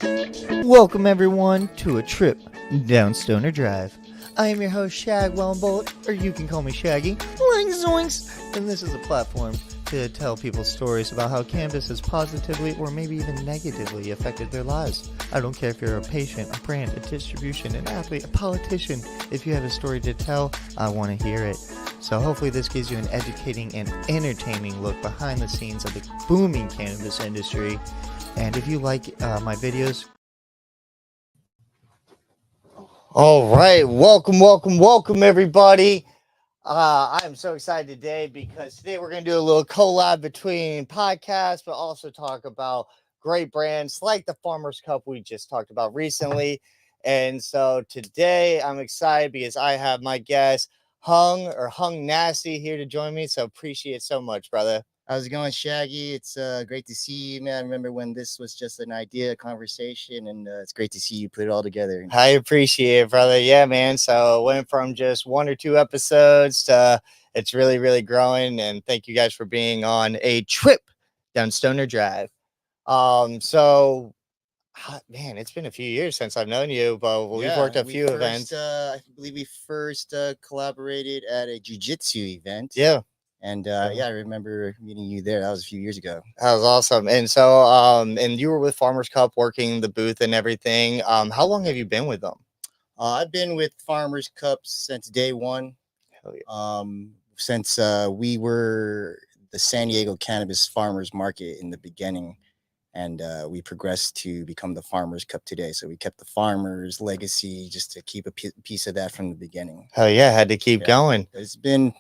Welcome everyone to a trip down Stoner Drive. I am your host Shag Wellbullet, or you can call me Shaggy. Zoinks, zoinks. And this is a platform to tell people stories about how cannabis has positively or maybe even negatively affected their lives. I don't care if you're a patient, a brand, a distribution, an athlete, a politician. If you have a story to tell, I want to hear it. So hopefully this gives you an educating and entertaining look behind the scenes of the booming cannabis industry. And if you like my videos... All right, welcome everybody. I am so excited today because today we're going to do a little collab between podcasts, but also talk about great brands like the Farmers Cup we just talked about recently. And so today I'm excited because I have my guest Hung Nasty here to join me. So appreciate it so much, brother. How's it going, Shaggy? It's great to see you, man. I remember when this was just an idea, a conversation, and it's great to see you put it all together. I appreciate it, brother. Yeah, man. So went from just 1 or 2 episodes to it's really growing. And thank you guys for being on a trip down Stoner Drive. So man, it's been a few years since I've known you, but we've worked a few events. I believe we first collaborated at a jiu-jitsu event. Yeah. And I remember meeting you there. That was a few years ago. That was awesome. And so, and you were with Farmers Cup working the booth and everything. How long have you been with them? I've been with Farmers Cup since day one. Hell yeah. Since we were the San Diego Cannabis Farmers Market in the beginning. And we progressed to become the Farmers Cup today. So we kept the farmers legacy just to keep a piece of that from the beginning. Hell yeah, had to keep going. It's been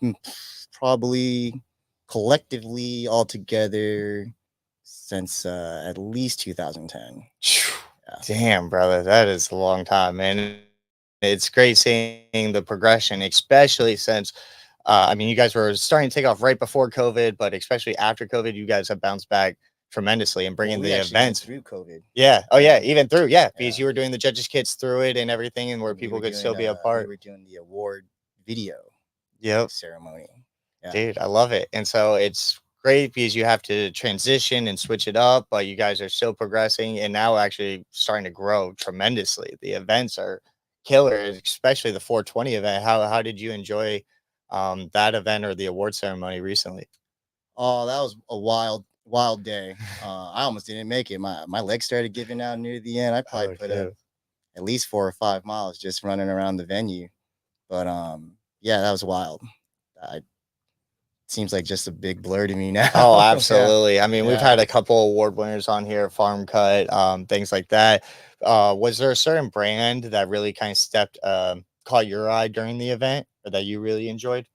probably collectively all together since at least 2010. Yeah. Damn, brother, that is a long time, man. It's great seeing the progression, especially since you guys were starting to take off right before COVID, but especially after COVID, you guys have bounced back tremendously and bringing the events through COVID. Yeah. Oh yeah. Even through. Yeah. Because you were doing the judges kits through it and everything, and where people could still be a part. We were doing the award video. Yep. Ceremony. Yeah. Dude, I love it. And so it's great because you have to transition and switch it up, but you guys are still progressing and now actually starting to grow tremendously. The events are killer, especially the 420 event. How did you enjoy that event or the award ceremony recently? Oh, that was a wild day. I almost didn't make it. My legs started giving out near the end. I probably put up at least 4 or 5 miles just running around the venue. But that was wild. It seems like just a big blur to me now. Oh, absolutely. I mean, we've had a couple award winners on here, Farm Cut, things like that. Was there a certain brand that really kind of caught your eye during the event or that you really enjoyed?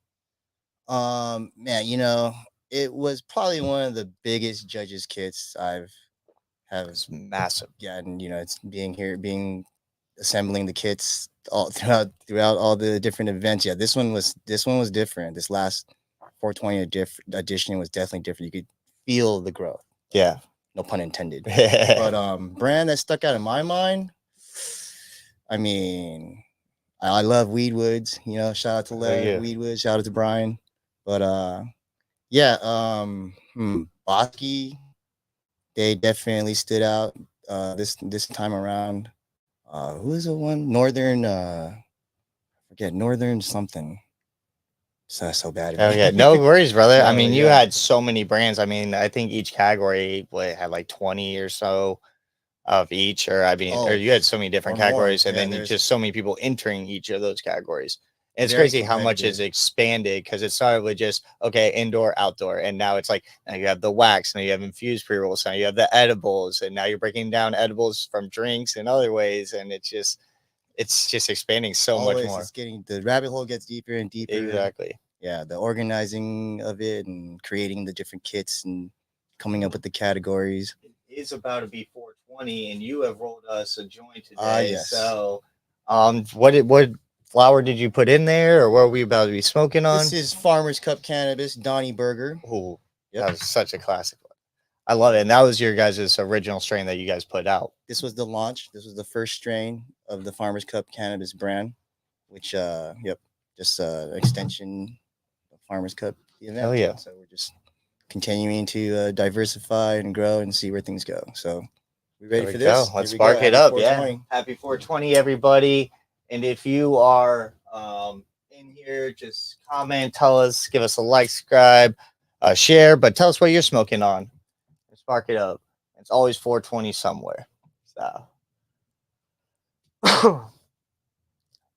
Man, it was probably one of the biggest judges kits It's massive. Yeah, and it's assembling the kits all throughout all the different events. Yeah, this one was different. This last 420 edition was definitely different. You could feel the growth. Yeah, no pun intended. But brand that stuck out in my mind. I mean, I love Weedwoods. Shout out to Weedwoods. Shout out to Brian. But Bosky, they definitely stood out this time around. Who is the one? Northern, forget Northern something. So bad. Oh yeah, no worries, brother. I mean, you had so many brands. I mean, I think each category had like 20 or so of each, or you had so many different categories, and then just so many people entering each of those categories. And it's crazy how much is expanded because it started with just indoor, outdoor, and now it's like now you have the wax, now you have infused pre-rolls, now you have the edibles, and now you're breaking down edibles from drinks and other ways, and it's just expanding so much more. It's the rabbit hole gets deeper and deeper. Exactly. Yeah, the organizing of it and creating the different kits and coming up with the categories. It is about to be 420, and you have rolled us a joint today. Yes. So, what flower did you put in there, or what are we about to be smoking on? This is Farmers Cup Cannabis, Donnie Burger. Oh, that was such a classic one. I love it. And that was your guys' original strain that you guys put out. This was the launch. This was the first strain of the Farmers Cup Cannabis brand, which, just an extension of Farmers Cup event. Hell yeah. So we're just continuing to diversify and grow and see where things go. So We ready There for we go. this? Let's Here we go. spark it Happy up. Yeah. 420. Happy 420, everybody. And if you are in here, just comment, tell us, give us a like, subscribe, share, but tell us what you're smoking on. Spark it up. It's always 420 somewhere. So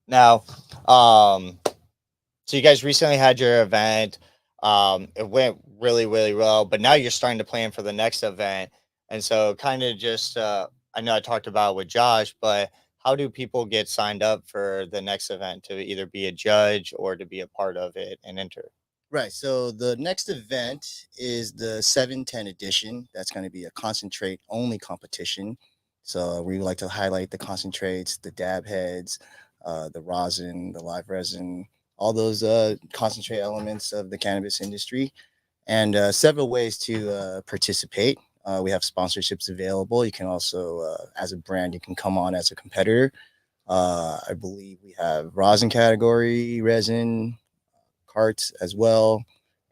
now, so you guys recently had your event. It went really, really well, but now you're starting to plan for the next event. And so kind of just I know I talked about it with Josh, but how do people get signed up for the next event to either be a judge or to be a part of it and enter? Right. So the next event is the 710 edition. That's going to be a concentrate only competition. So we like to highlight the concentrates, the dab heads, the rosin, the live resin, all those concentrate elements of the cannabis industry, and several ways to participate. We have sponsorships available. You can also, as a brand, you can come on as a competitor. I believe we have rosin category, resin, carts as well,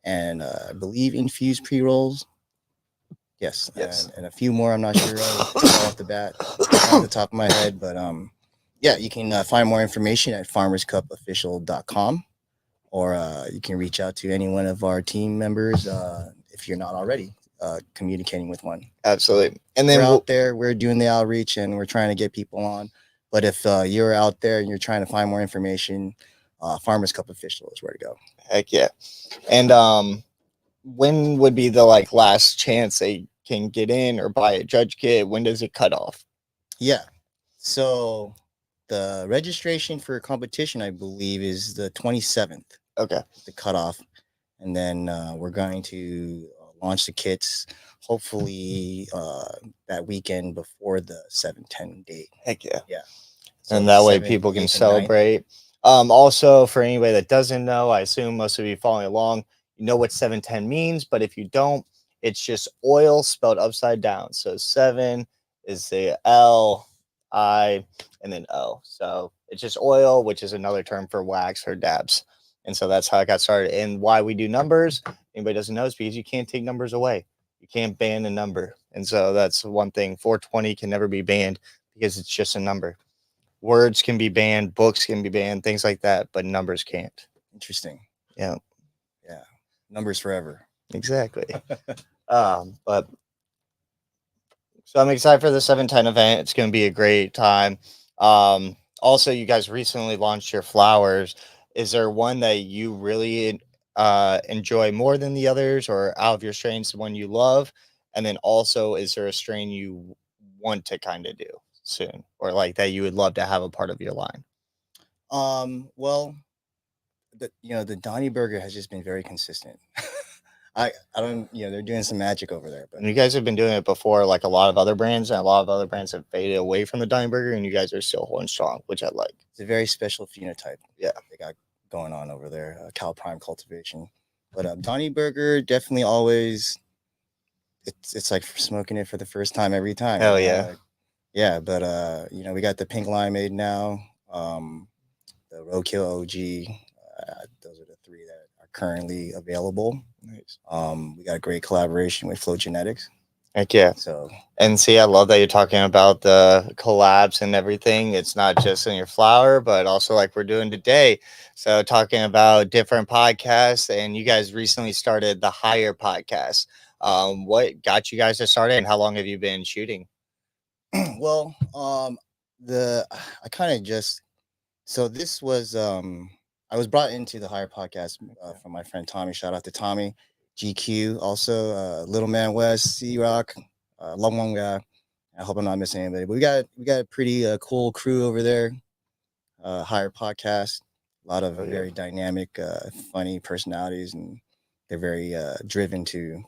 and I believe infused pre rolls. Yes, and a few more. I'm not sure off the bat, off the top of my head, but yeah, you can find more information at farmerscupofficial.com, or you can reach out to any one of our team members if you're not already communicating with one. Absolutely. And then we're out there, we're doing the outreach, and we're trying to get people on. But if you're out there and you're trying to find more information, Farmers Cup Official is where to go. Heck yeah. And when would be the last chance they can get in or buy a judge kit? When does it cut off? Yeah. So the registration for competition, I believe, is the 27th. Okay. The cutoff. And then we're going to launch the kits hopefully that weekend before the 710 date. Heck yeah. Yeah. So and that way people can celebrate. Also, for anybody that doesn't know, I assume most of you following along, you know what 710 means, but if you don't, it's just oil spelled upside down. So 7 is the L, I, and then O. So it's just oil, which is another term for wax or dabs. And so that's how I got started. And why we do numbers, anybody doesn't know, is because you can't take numbers away. You can't ban a number. And so that's one thing. 420 can never be banned because it's just a number. Words can be banned, books can be banned, things like that, but numbers can't. Interesting. Yeah. Yeah. Numbers forever. Exactly. But so I'm excited for the 710 event. It's going to be a great time. Also, you guys recently launched your flowers. Is there one that you really enjoy more than the others, or out of your strains, the one you love? And then also, is there a strain you want to kind of do soon, or that you would love to have a part of your line? Well, the Donnie Burger has just been very consistent. I don't, they're doing some magic over there. But and you guys have been doing it before, like a lot of other brands, and a lot of other brands have faded away from the Donnie Burger, and you guys are still holding strong, which I like. It's a very special phenotype. Yeah, they got going on over there, Cal Prime cultivation. But Donnie Burger definitely always, it's like smoking it for the first time every time. Hell yeah. Yeah, but we got the pink limeade now, the Roadkill OG. Those are the three that are currently available. Nice. We got a great collaboration with Flow Genetics. Heck yeah. So, and see, I love that you're talking about the collabs and everything. It's not just in your flower, but also like we're doing today. So talking about different podcasts, and you guys recently started the Higher Potcast. What got you guys to start it, and how long have you been shooting? Well, I kind of just, so this was, I was brought into the Higher Podcast from my friend Tommy. Shout out to Tommy, GQ, also Little Man West, C Rock, Long Guy. I hope I'm not missing anybody. But we got a pretty cool crew over there. Higher Podcast, a lot of very dynamic, funny personalities, and they're very driven to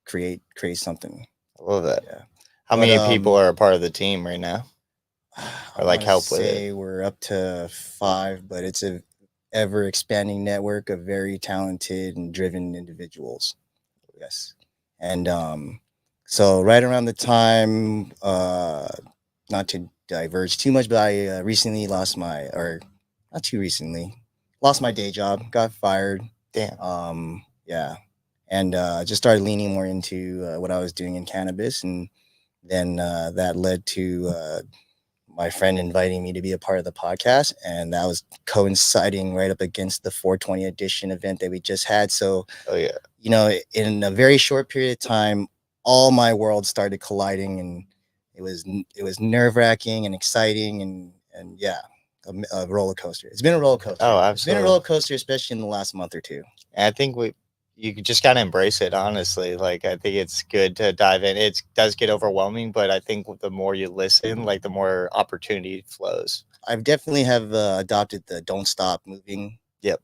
create something. I love that. Yeah. How many people are a part of the team right now? Or help with it? We're up to 5, but it's a ever expanding network of very talented and driven individuals. Yes. And so right around the time, not to diverge too much, but I recently lost my day job, got fired. Damn. Yeah. And just started leaning more into what I was doing in cannabis, and Then that led to my friend inviting me to be a part of the podcast, and that was coinciding right up against the 420 edition event that we just had. So, Oh yeah. In a very short period of time, all my worlds started colliding, and it was nerve wracking and exciting, and yeah, a roller coaster. It's been a roller coaster. Oh, It's been a absolutely. roller coaster, especially in the last month or two. And I think you just gotta embrace it. Honestly, like I think it's good to dive in. It does get overwhelming, but I think the more you listen, like the more opportunity flows. I've definitely have adopted the don't stop moving Yep.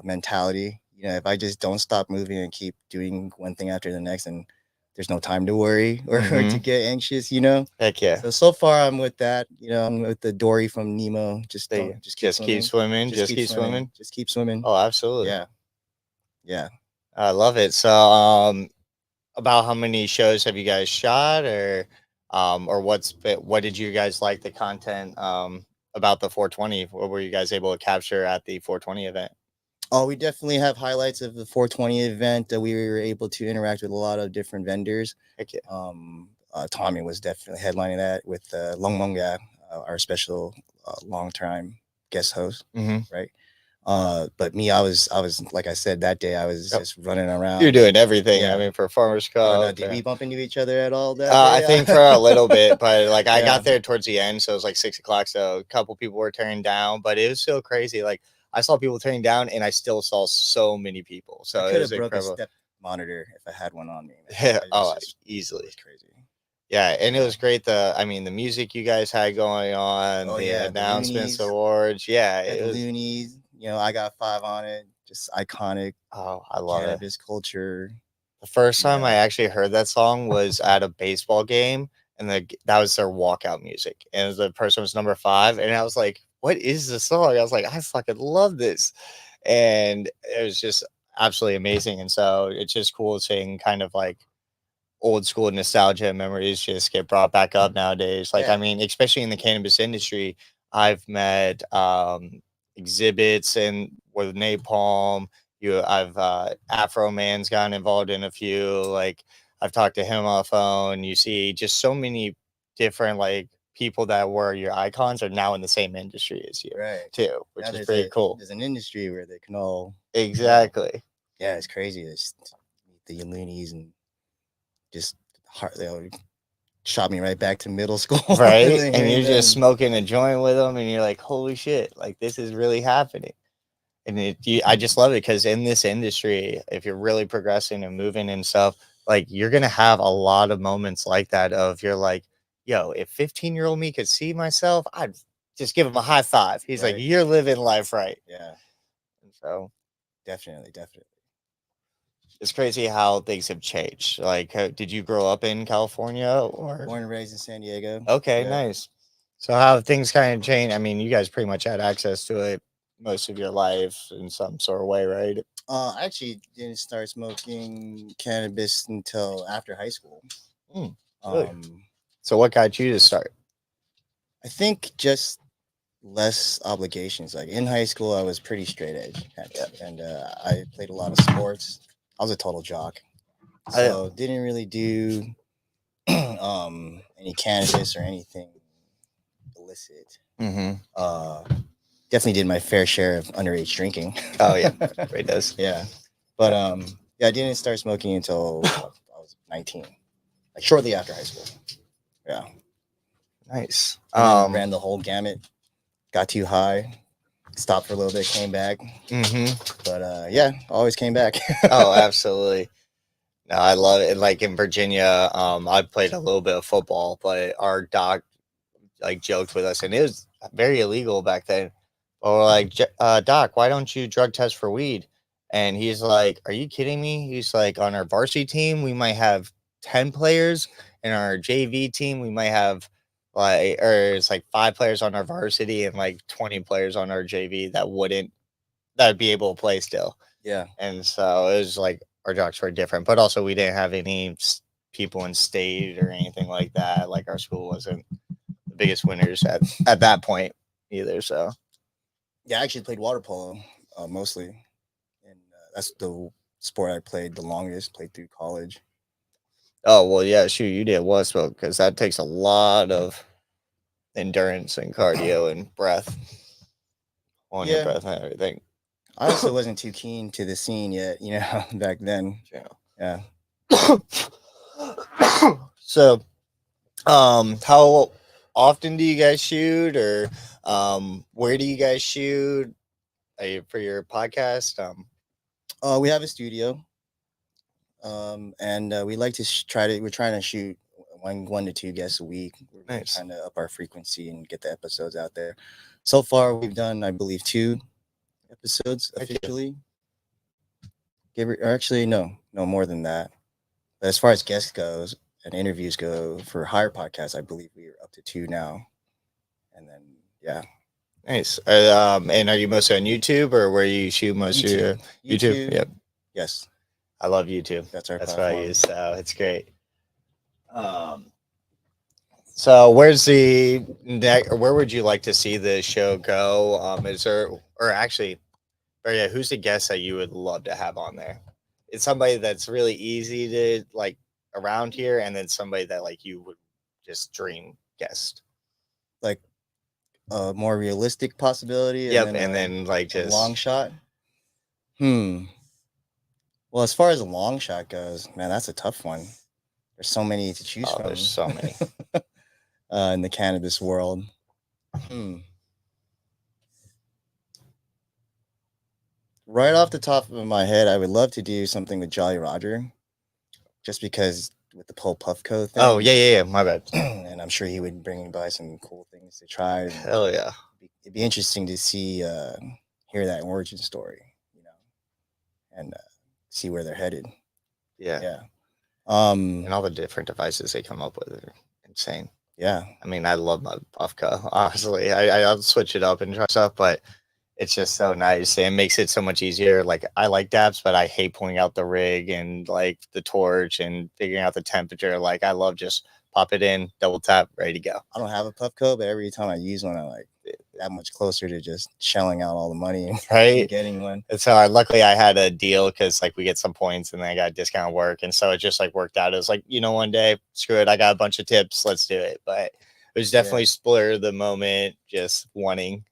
Mentality. If I just don't stop moving and keep doing one thing after the next, and there's no time to worry or to get anxious. Heck yeah. So far I'm with that. I'm with the Dory from Nemo. Just keep swimming. Just keep swimming. Just keep swimming. Oh, absolutely. Yeah. Yeah. I love it. So, about how many shows have you guys shot, or what did you guys like the content about the 420? What were you guys able to capture at the 420 event? Oh, we definitely have highlights of the 420 event that we were able to interact with a lot of different vendors. Heck yeah. Tommy was definitely headlining that with Long Monga, our special long-time guest host, right? But me, I was like I said that day, I was just running around. You're doing everything. Yeah. I mean, for Farmers I don't know, Cup. did we bump into each other at all that I day? think for a little bit, but like I Yeah. got there towards the end, so it was like 6 o'clock. So a couple people were turning down, but it was so crazy. Like I saw people turning down, and I still saw so many people. So I it could was have broke a incredible. step monitor if I had one on me. Yeah. Oh, Easily. it's crazy. Yeah, and it was great. The music you guys had going on, Oh, the yeah, the announcements, Loonies. awards. Yeah, Yeah, it the was. Loonies. I got 5 on it. Just iconic Oh, I love it. cannabis culture. The first time Yeah. I actually heard that song was at a baseball game, and that was their walkout music, and the person was number 5, and I was like, "What is this song?" I was like, "I fucking love this," and it was just absolutely amazing. And so it's just cool seeing kind of like old school nostalgia memories just get brought back up nowadays. Like, Yeah. I mean, especially in the cannabis industry, I've met exhibits and with Napalm. I've Afro Man's gotten involved in a few. Like, I've talked to him on the phone. You see, just so many different like people that were your icons are now in the same industry as you, Right. too, which is pretty cool. There's an industry where they can all. Exactly. Yeah, it's crazy. It's the Loonies and just they shot me right back to middle school. Right? And you're just smoking a joint with them, and you're like, holy shit, like this is really happening. And I just love it because in this industry, if you're really progressing and moving and stuff, like you're gonna have a lot of moments like that. Of you're like, yo, if 15-year-old me could see myself, I'd just give him a high five. He's like, you're living life right. Yeah. And so definitely. It's crazy how things have changed. Like, did you grow up in California or Born and raised in San Diego? Okay, nice. So how have things kind of changed? I mean, you guys pretty much had access to it most of your life in some sort of way, right? I actually didn't start smoking cannabis until after high school. Really? So what got you to start? I think just less obligations. Like in high school, I was pretty straight edge, and I played a lot of sports. I was a total jock, so didn't really do any cannabis or anything illicit. Definitely did my fair share of underage drinking. Oh yeah, it does. Yeah, but yeah, I didn't start smoking until I was 19, like shortly after high school. Yeah, nice. Ran the whole gamut. Got too high, stopped for a little bit, came back. But yeah, always came back. Oh, absolutely. No, I love it. Like in Virginia, I played a little bit of football, but our doc like joked with us, and it was very illegal back then. But we're like, Doc, why don't you drug test for weed? And he's like, are you kidding me? He's like, on our varsity team, we might have 10 players. In our JV team, we might have it's like 5 players on our varsity and like 20 players on our JV that'd be able to play still. Yeah. And so it was like our jocks were different, but also we didn't have any people in state or anything like that. Like our school wasn't the biggest winners at that point either. So yeah, I actually played water polo mostly, and that's the sport I played the longest. Played through college. Oh well, yeah. Shoot, you did what smoke because that takes a lot of endurance and cardio and breath on your Yeah, breath and everything. I also wasn't too keen to the scene yet, back then. Yeah. Yeah. So, how often do you guys shoot, or where do you guys shoot for your podcast? We have a studio, and we like to we're trying to shoot one to two guests a week. We're really Nice. trying to up our frequency and get the episodes out there. So far, we've done, I believe, 2 episodes officially. Or actually, no more than that. But as far as guests goes and interviews go for Higher Podcast, I believe we are up to 2 now. And then, yeah. Nice. And are you mostly on YouTube, or where you shoot most of your YouTube? Yep. Yes. I love YouTube. That's our That's platform. what I use. So it's great. So where's the next? Where would you like to see the show go? Is there, or actually, or yeah, who's the guest that you would love to have on there? It's somebody that's really easy to like around here, and then somebody that like you would just dream guest. Like a more realistic possibility. Yep, and then like a just long shot. Well, as far as a long shot goes, man, that's a tough one. There's so many to choose from. There's so many. In the cannabis world. Right off the top of my head, I would love to do something with Jolly Roger, just because with the Pull Puffco thing. Oh yeah. My bad. And I'm sure he would bring by some cool things to try. Hell yeah. It'd be interesting to see, hear that origin story, and see where they're headed. Yeah. And all the different devices they come up with are insane. Yeah. I mean, I love my Puffco. Honestly, I'll switch it up and try stuff, but it's just so nice. And it makes it so much easier. Like, I like dabs, but I hate pulling out the rig and like the torch and figuring out the temperature. Like, I love just pop it in, double tap, ready to go. I don't have a Puffco, but every time I use one, I like that much closer to just shelling out all the money and getting one. And so luckily I had a deal because like we get some points and then I got discount work. And so it just like worked out. It was like, one day, screw it. I got a bunch of tips. Let's do it. But it was definitely spur of the moment, just wanting.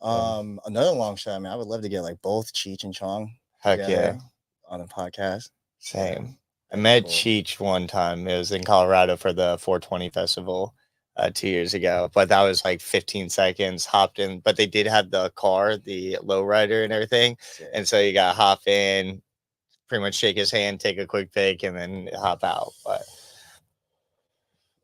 Another long shot. I mean, I would love to get like both Cheech and Chong. Heck yeah. On a podcast. Same. I met Cheech one time. It was in Colorado for the 420 festival 2 years ago, but that was like 15 seconds. Hopped in, but they did have the car, the lowrider and everything, and so you got to hop in, pretty much shake his hand, take a quick pic, and then hop out. But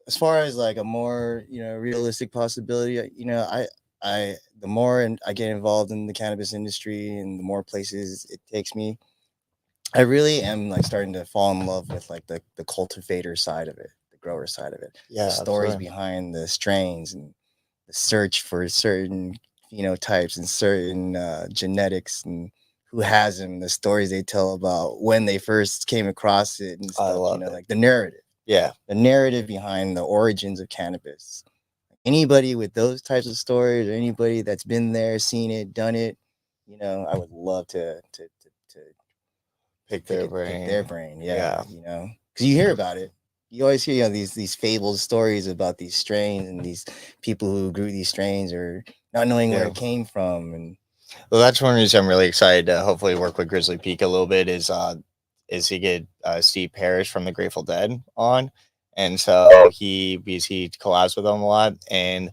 as far as like a more realistic possibility, I the more I get involved in the cannabis industry and the more places it takes me, I really am like starting to fall in love with like the cultivator side of it, the grower side of it. Yeah, the stories behind the strains and the search for certain phenotypes and certain genetics and who has them, the stories they tell about when they first came across it and stuff. Like the narrative. Yeah, the narrative behind the origins of cannabis. Anybody with those types of stories, or anybody that's been there, seen it, done it, I would love to pick their brain. Yeah. Because you hear about it. You always hear these fabled stories about these strains and these people who grew these strains or not knowing where it came from. And well, that's one reason I'm really excited to hopefully work with Grizzly Peak a little bit is he get Steve Parrish from the Grateful Dead on, and so he collabs with them a lot. And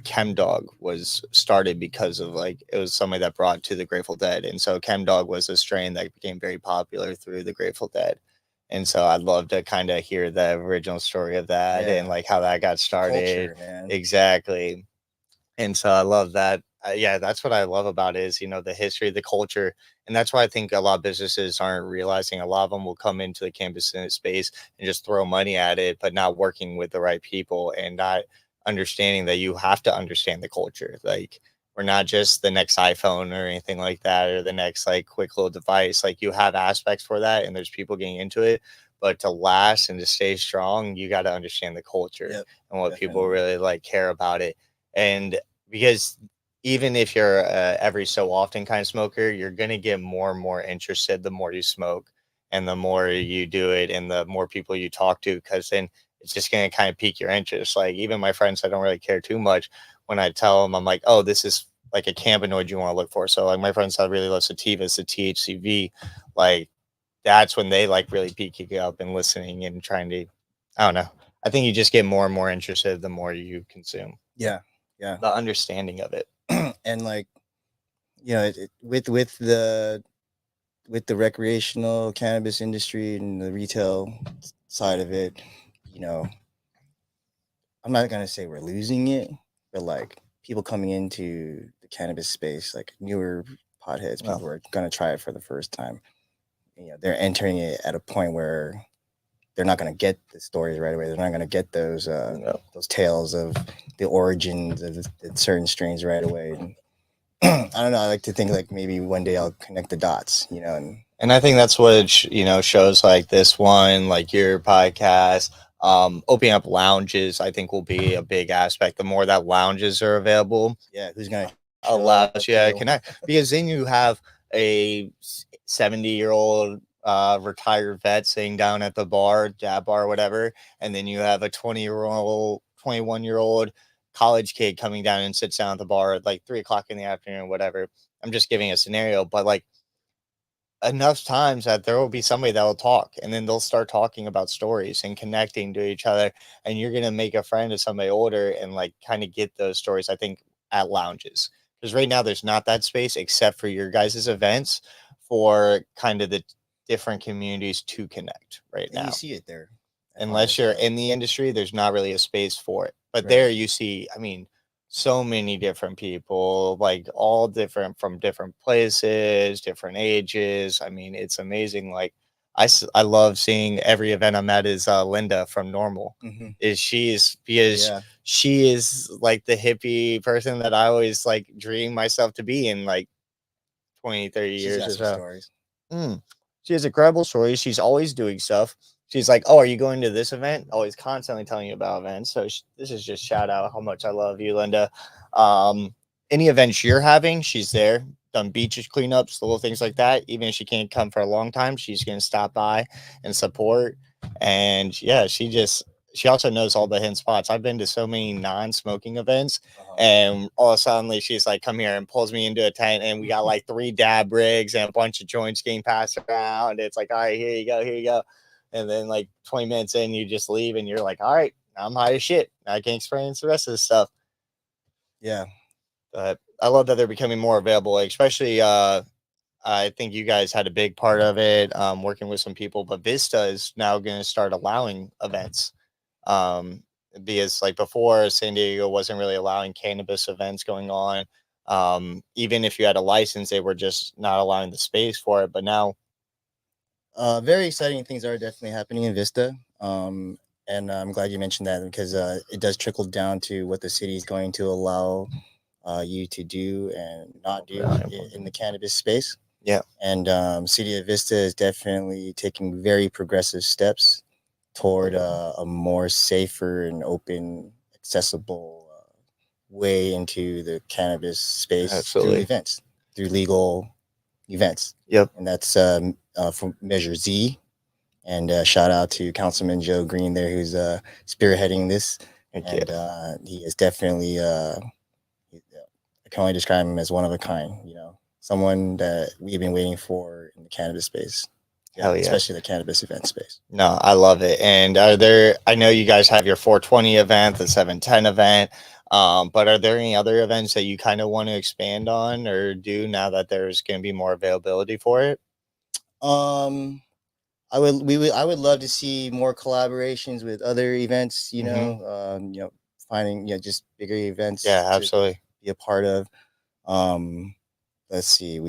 Chem Dog was started because of like it was somebody that brought to the Grateful Dead, and so Chem Dog was a strain that became very popular through the Grateful Dead. And so I'd love to kind of hear the original story of that and like how that got started. Culture, man. Exactly. And so I love that. Yeah, that's what I love about it is, the history, the culture. And that's why I think a lot of businesses aren't realizing a lot of them will come into the cannabis space and just throw money at it, but not working with the right people and not understanding that you have to understand the culture. Like we're not just the next iPhone or anything like that, or the next like quick little device. Like you have aspects for that and there's people getting into it. But to last and to stay strong, you got to understand the culture and what people really like care about it. And because even if you're every so often kind of smoker, you're going to get more and more interested the more you smoke. and the more you do it and the more people you talk to, because then it's just going to kind of pique your interest. Like even my friends, I don't really care too much when I tell them, I'm like, oh, this is like a cannabinoid you want to look for. So like my friends that really love sativas, the THCV, like that's when they like really pique you up and listening and trying to, I don't know. I think you just get more and more interested the more you consume. Yeah, yeah. The understanding of it. And like, with the recreational cannabis industry and the retail side of it, you know, I'm not gonna say we're losing it, but like people coming into the cannabis space, like newer potheads, people who are gonna try it for the first time. They're entering it at a point where they're not gonna get the stories right away. They're not gonna get those tales of the origins of the certain strains right away. And I don't know. I like to think like maybe one day I'll connect the dots, And I think that's what shows like this one, like your podcast, opening up lounges. I think will be a big aspect. The more that lounges are available, yeah, who's gonna allows you to connect, because then you have a 70-year-old retired vet sitting down at the bar, dab bar, whatever, and then you have a 20-year-old, 21-year-old college kid coming down and sits down at the bar at like 3 o'clock in the afternoon, whatever. I'm just giving a scenario, but like enough times that there will be somebody that will talk, and then they'll start talking about stories and connecting to each other, and you're going to make a friend of somebody older and like kind of get those stories, I think, at lounges, because right now there's not that space except for your guys' events for kind of the different communities to connect right and now. you see it there. Unless you're in the industry, there's not really a space for it. But Right. there you see, I mean, so many different people, like all different from different places, different ages. I mean, it's amazing. Like I love seeing every event I'm at is Linda from Normal. Mm-hmm. Because she is like the hippie person that I always like dream myself to be in like 20, 30 She's years got or some so. stories. She has incredible stories. She's always doing stuff. She's like, "Oh, are you going to this event?" Always constantly telling you about events. So this is just shout out how much I love you, Linda. Um, any events you're having, she's there. Done beaches cleanups, little things like that. Even if she can't come for a long time, she's gonna stop by and support. And yeah, she also knows all the hidden spots. I've been to so many non-smoking events, and all of a sudden she's like, "Come here," and pulls me into a tent, and we got like 3 dab rigs and a bunch of joints getting passed around. It's like, all right, here you go, here you go. And then like 20 minutes in, you just leave, and you're like, all right, I'm high as shit. I can experience the rest of this stuff. Yeah, But I love that they're becoming more available, especially I think you guys had a big part of it, working with some people, but Vista is now going to start allowing events. Um, because like before, San Diego wasn't really allowing cannabis events going on. Even if you had a license, they were just not allowing the space for it. But now, very exciting things are definitely happening in Vista. And I'm glad you mentioned that because it does trickle down to what the city is going to allow you to do and not do in the cannabis space. yeah, And City of Vista is definitely taking very progressive steps toward a more safer and open, accessible way into the cannabis space through events, through legal events. Yep. And that's from Measure Z. And shout out to Councilman Joe Green there, who's spearheading this. And he is definitely, I can only describe him as one of a kind, someone that we've been waiting for in the cannabis space. Yeah, especially the cannabis event space. No, I love it. And I know you guys have your 420 event, the 710 event, but are there any other events that you kind of want to expand on or do now that there's going to be more availability for it? I would love to see more collaborations with other events, finding, just bigger events. Yeah, absolutely. To be a part of. Let's see,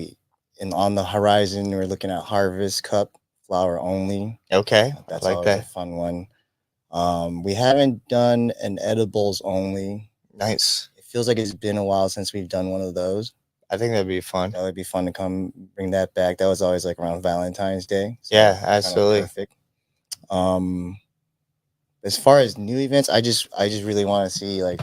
on the horizon, we're looking at Harvest Cup, flower only. Okay. That's always a fun one. We haven't done an edibles only. Nice. It feels like it's been a while since we've done one of those. I think that'd be fun. That would be fun to come bring that back. That was always like around Valentine's Day. So yeah, absolutely. Perfect. As far as new events, I just really want to see like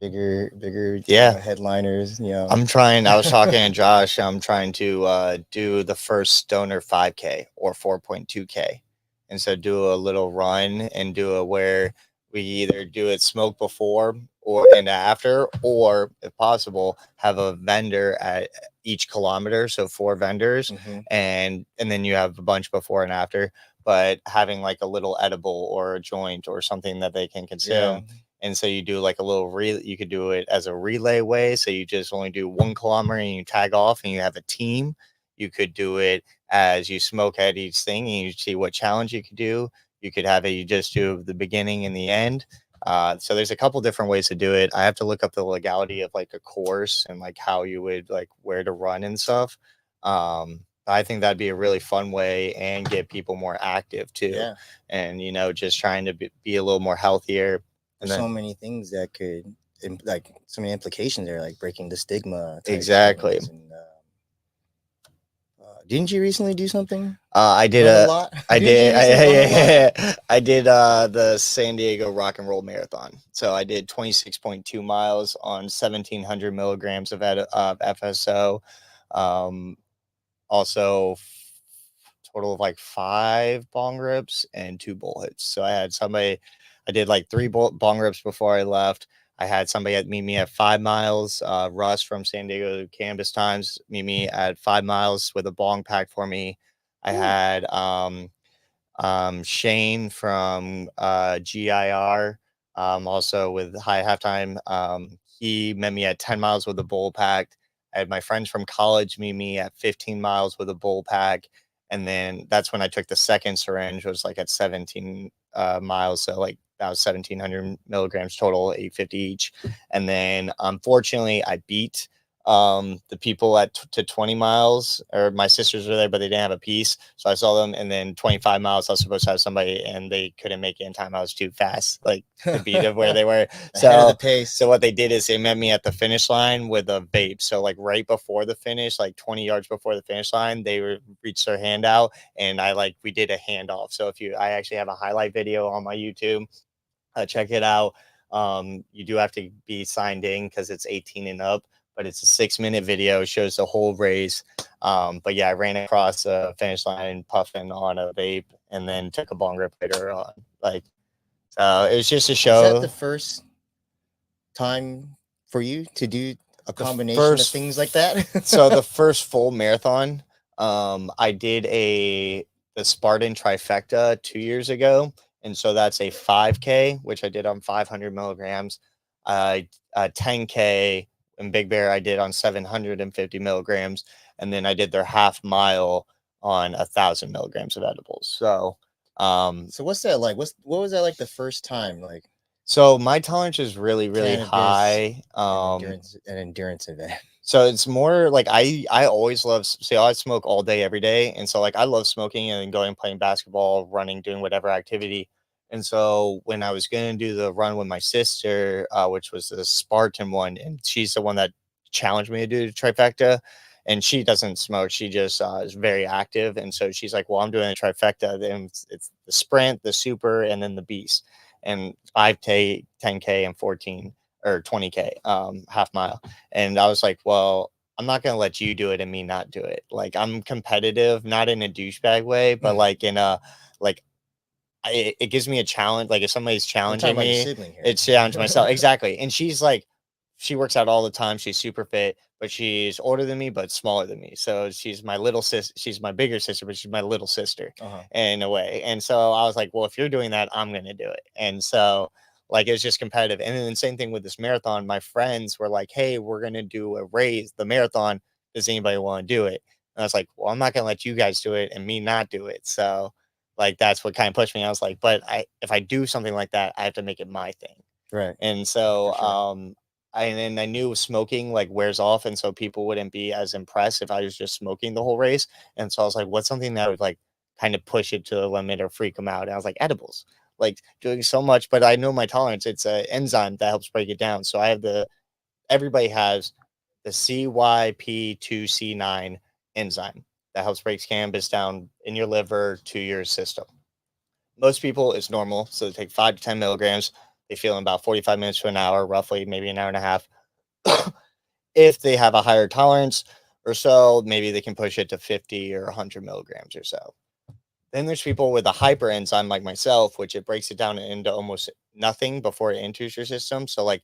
bigger Yeah. headliners. I'm trying. I was talking to Josh. I'm trying to do the first Stoner 5K or 4.2K, and so do a little run and do it where we either do it smoke before or and after, or if possible, have a vendor at each kilometer, so 4 vendors, and then you have a bunch before and after. But having like a little edible or a joint or something that they can consume. And so you do like a little you could do it as a relay way. So you just only do 1 kilometer and you tag off and you have a team. You could do it as you smoke at each thing and you see what challenge you could do. You could have it, you just do the beginning and the end. So there's a couple different ways to do it. I have to look up the legality of like a course and like how you would like where to run and stuff. I think that'd be a really fun way and get people more active too. Yeah. And, just trying to be a little more healthier. There's so many things that could, like, so many implications there, like breaking the stigma. Exactly. And, didn't you recently do something? I did a lot. I did. I did the San Diego Rock and Roll Marathon. So I did 26.2 miles on 1,700 milligrams of FSO. Also, total of like 5 bong rips and 2 bowl hits. So I had somebody. I did like 3 bong rips before I left. I had somebody meet me at 5 miles. Russ from San Diego Cannabis Times meet me at 5 miles with a bong pack for me. I had Shane from GIR, also with High Halftime. He met me at 10 miles with a bowl pack. I had my friends from college meet me at 15 miles with a bowl pack. And then that's when I took the second syringe, was like at 17 miles. So like that was 1,700 milligrams total, 850 each. And then unfortunately I beat the people at to 20 miles, or my sisters were there, but they didn't have a piece. So I saw them. And then 25 miles, I was supposed to have somebody and they couldn't make it in time. I was too fast, like to beat of where they were. So the pace. So what they did is they met me at the finish line with a vape. So like right before the finish, like 20 yards before the finish line, they reached their hand out and we did a handoff. So I actually have a highlight video on my YouTube. Check it out. You do have to be signed in because it's 18 and up, but it's a 6-minute video, shows the whole race. But yeah, I ran across the finish line puffing on a vape and then took a bong rip later on. Like, it was just a show. Is that the first time for you to do a combination of things like that? So the first full marathon, I did the Spartan trifecta 2 years ago. And so that's a 5K, which I did on 500 milligrams, a 10K in Big Bear I did on 750 milligrams, and then I did their half mile on 1,000 milligrams of edibles. So, so what's that like? What was that like the first time? Like, so my tolerance is really, really high. An endurance event. So it's more like I always love, I smoke all day, every day. And so like I love smoking and going, playing basketball, running, doing whatever activity. And so when I was going to do the run with my sister, which was the Spartan one, and she's the one that challenged me to do the trifecta, and she doesn't smoke. She just is very active. And so she's like, well, I'm doing a trifecta. Then it's the sprint, the super, and then the beast, and 5K, 10K, and 14 or 20K, half mile. And I was like, well, I'm not going to let you do it and me not do it. Like, I'm competitive, not in a douchebag way, but like in a, like, it gives me a challenge. Like if somebody's challenging me, it's challenge myself. Exactly. And she's like, she works out all the time. She's super fit, but she's older than me, but smaller than me. So she's my little sis. She's my bigger sister, but she's my little sister in a way. And so I was like, well, if you're doing that, I'm going to do it. And so like, it was just competitive. And then the same thing with this marathon, my friends were like, hey, we're going to do a race, the marathon. Does anybody want to do it? And I was like, well, I'm not going to let you guys do it and me not do it. So like, that's what kind of pushed me. I was like, but if I do something like that, I have to make it my thing. Right. And so, and I knew smoking like wears off. And so people wouldn't be as impressed if I was just smoking the whole race. And so I was like, what's something that would like kind of push it to the limit or freak them out? And I was like, edibles, like doing so much, but I know my tolerance, it's an enzyme that helps break it down. So I have everybody has the CYP2C9 enzyme that helps break cannabis down in your liver to your system. Most people, it's normal. So they take 5 to 10 milligrams. they feel in about 45 minutes to an hour, roughly, maybe an hour and a half. If they have a higher tolerance or so, maybe they can push it to 50 or 100 milligrams or so. Then there's people with a hyperenzyme like myself, which it breaks it down into almost nothing before it enters your system. So like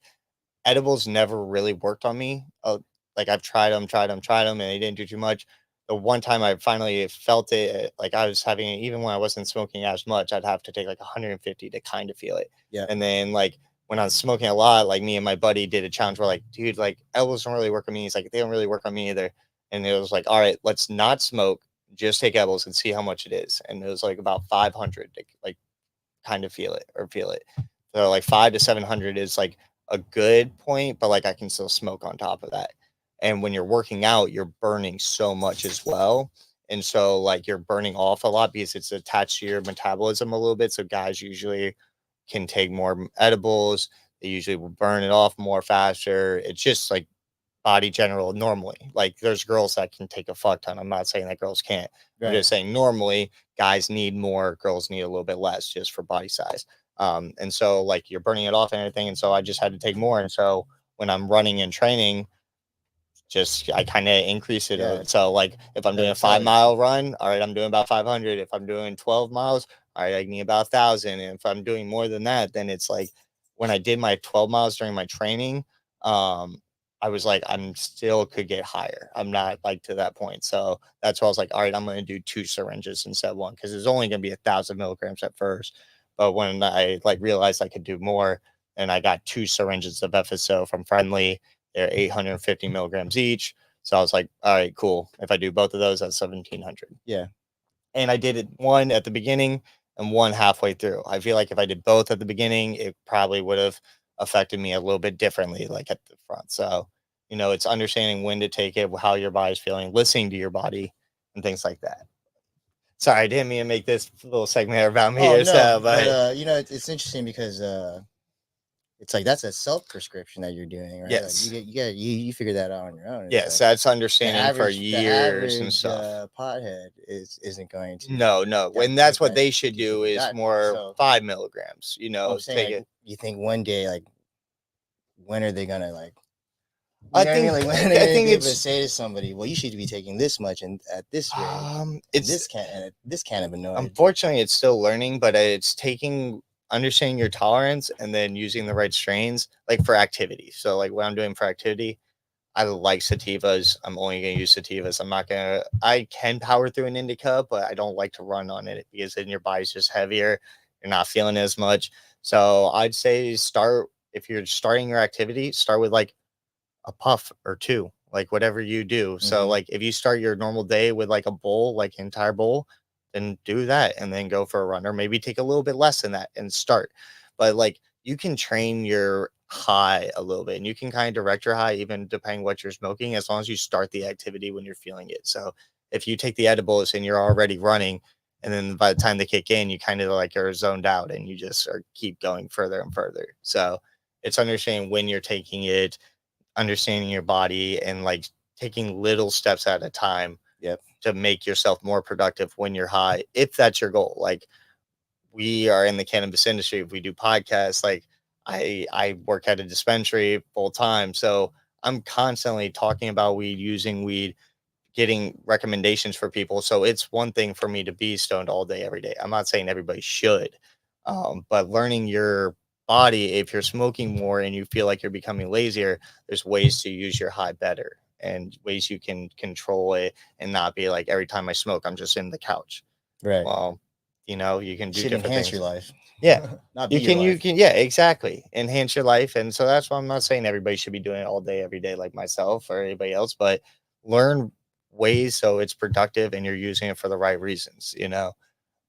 edibles never really worked on me. Like I've tried them, and they didn't do too much. The one time I finally felt it, like I was having it, even when I wasn't smoking as much, I'd have to take like 150 to kind of feel it. Yeah. And then like when I was smoking a lot, like me and my buddy did a challenge where like, dude, like edibles don't really work on me. He's like, they don't really work on me either. And it was like, all right, let's not smoke, just take edibles and see how much it is. And it was like about 500 to like kind of feel it. So like 5 to 700 is like a good point, but like I can still smoke on top of that. And when you're working out, you're burning so much as well. And so like you're burning off a lot because it's attached to your metabolism a little bit. So guys usually can take more edibles. They usually will burn it off more faster. It's just like body general normally. Like there's girls that can take a fuck ton. I'm not saying that girls can't. I'm just saying normally guys need more, girls need a little bit less just for body size. And so like you're burning it off and everything. And so I just had to take more. And so when I'm running and training, just I kind of increase it. Yeah. So like if I'm doing a 5 mile run, all right, I'm doing about 500. If I'm doing 12 miles, all right, I need about 1,000. And if I'm doing more than that, then it's like when I did my 12 miles during my training, I was like, I'm still could get higher. I'm not like to that point. So that's why I was like, all right, I'm going to do 2 syringes instead of 1 because it's only going to be 1,000 milligrams at first. But when I like realized I could do more, and I got 2 syringes of FSO from Friendly, they're 850 milligrams each. So I was like, all right, cool. If I do both of those, that's 1,700. Yeah. And I did it 1 at the beginning and 1 halfway through. I feel like if I did both at the beginning, it probably would have affected me a little bit differently, like at the front. So, you know, it's understanding when to take it, how your body's feeling, listening to your body, and things like that. Sorry, I didn't mean to make this little segment about me or so, but you know, it's interesting because it's like that's a self prescription that you're doing, right? Yes. Like you figure that out on your own. It's yes, like that's understanding for the years and average, stuff. pothead isn't going to. No, when that's what they should do is That- more so- 5 milligrams. You know, I'm saying, take like, it. you think one day, like, when are they gonna like? I know what think- mean? Like, when are I they gonna think be able to it's- say to somebody, "Well, you should be taking this much and at this rate." It's this cannabinoid. unfortunately it's still learning, but it's taking understanding your tolerance and then using the right strains, like for activity. So like what I'm doing for activity, I like sativas. I'm only going to use sativas. I can power through an indica, but I don't like to run on it because then your body's just heavier. You're not feeling as much. So I'd say if you're starting your activity, start with like a puff or 2, like whatever you do. So Mhm. like if you start your normal day with like a bowl, like entire bowl, then do that and then go for a run, or maybe take a little bit less than that and start. But like you can train your high a little bit and you can kind of direct your high even depending what you're smoking, as long as you start the activity when you're feeling it. So if you take the edibles and you're already running, and then by the time they kick in, you kind of like are zoned out and you just keep going further and further. So it's understanding when you're taking it, understanding your body, and like taking little steps at a time. Yep. To make yourself more productive when you're high, if that's your goal. Like we are in the cannabis industry, if we do podcasts, like I work at a dispensary full time, so I'm constantly talking about weed, using weed, getting recommendations for people. So it's one thing for me to be stoned all day every day. I'm not saying everybody should, but learning your body, if you're smoking more and you feel like you're becoming lazier, there's ways to use your high better and ways you can control it and not be like every time I smoke I'm just in the couch. Right. Well, you know, you can do Should different enhance things. your life. Yeah. Not be You can, your life. yeah, exactly. Enhance your life. And so that's why I'm not saying everybody should be doing it all day, every day, like myself or anybody else, but learn ways so it's productive and you're using it for the right reasons. You know,